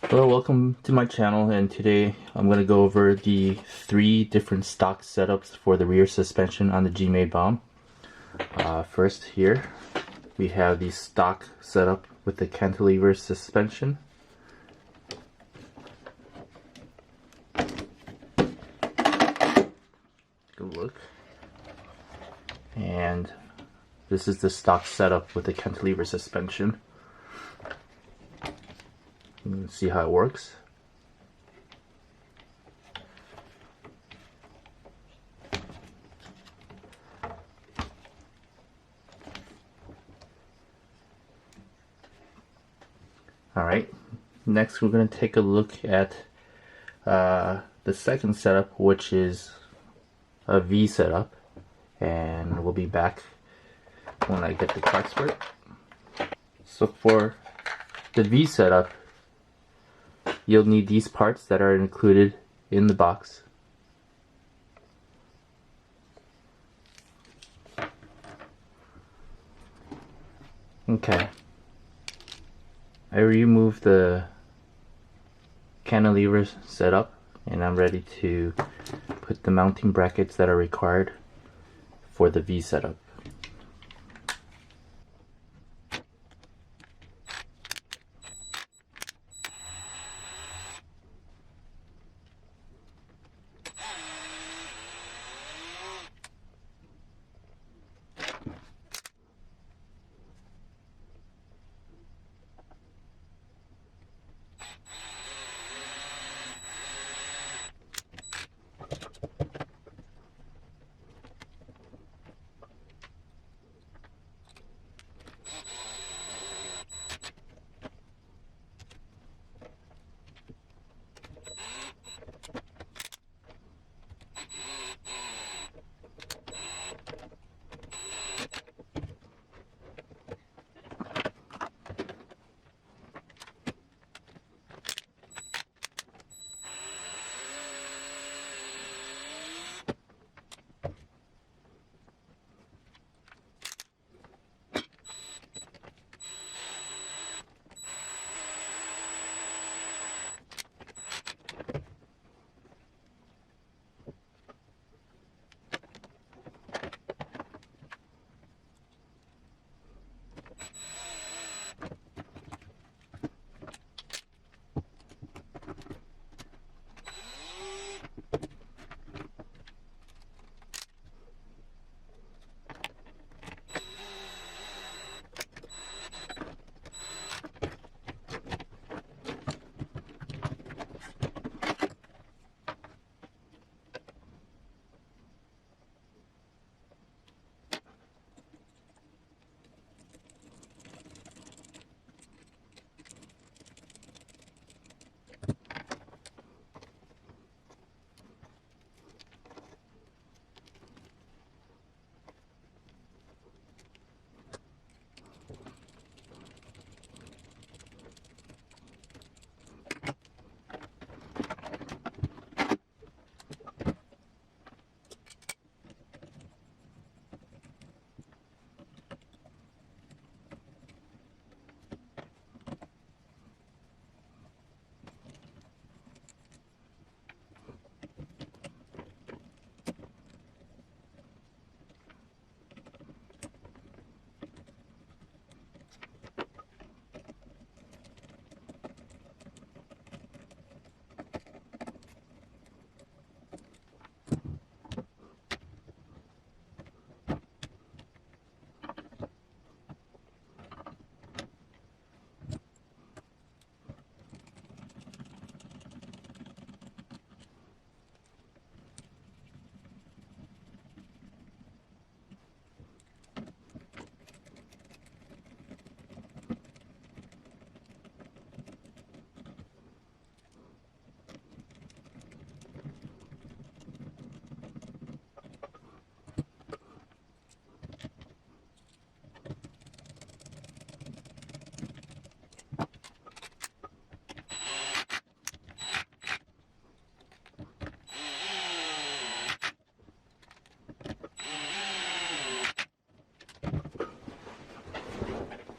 Hello, welcome to my channel, and today I'm going to go over the 3 different stock setups for the rear suspension on the GMADE BOM. First here we have the stock setup with the cantilever suspension. Take a look. And this is the stock setup with the cantilever suspension. Let's see how it works. Alright, next we're going to take a look at the second setup, which is a V setup, and we'll be back when I get the parts for it. So for the V setup, you'll need these parts that are included in the box. Okay. I removed the cantilever setup, and I'm ready to put the mounting brackets that are required for the V setup.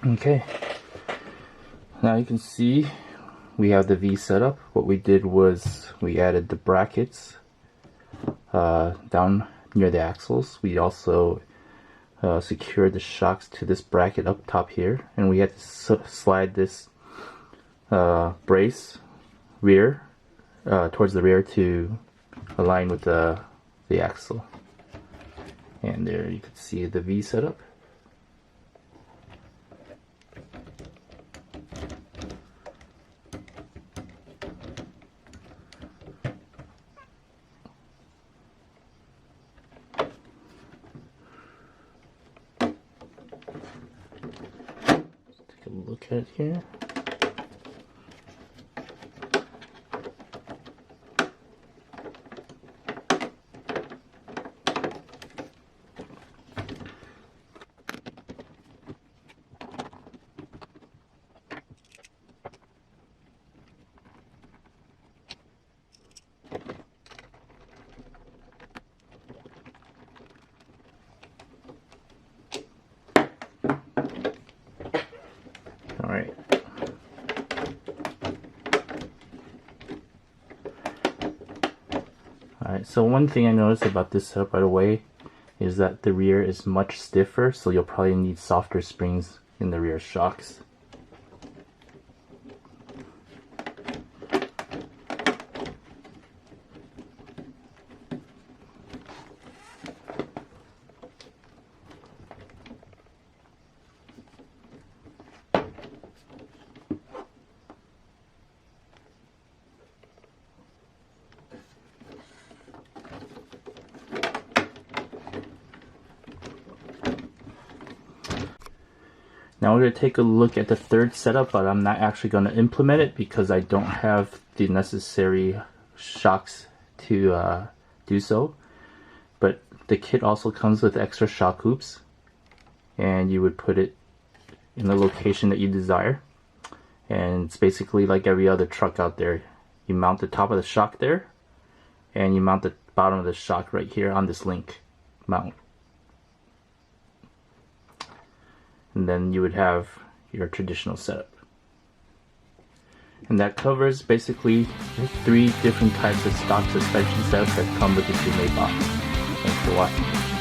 Okay, now you can see we have the V setup. What we did was we added the brackets down near the axles. We also secured the shocks to this bracket up top here, and we had to slide this brace rear towards the rear to align with the axle. And there you can see the V setup. Take a look at it here. Alright. Alright, so one thing I noticed about this setup right away is that the rear is much stiffer, so you'll probably need softer springs in the rear shocks. Now we're going to take a look at the third setup, but I'm not actually going to implement it because I don't have the necessary shocks to do so. But the kit also comes with extra shock hoops, and you would put it in the location that you desire. And it's basically like every other truck out there. You mount the top of the shock there, and you mount the bottom of the shock right here on this link mount. And then you would have your traditional setup. And that covers basically 3 different types of stock suspension setups that come with the GMADE box. Thanks for watching.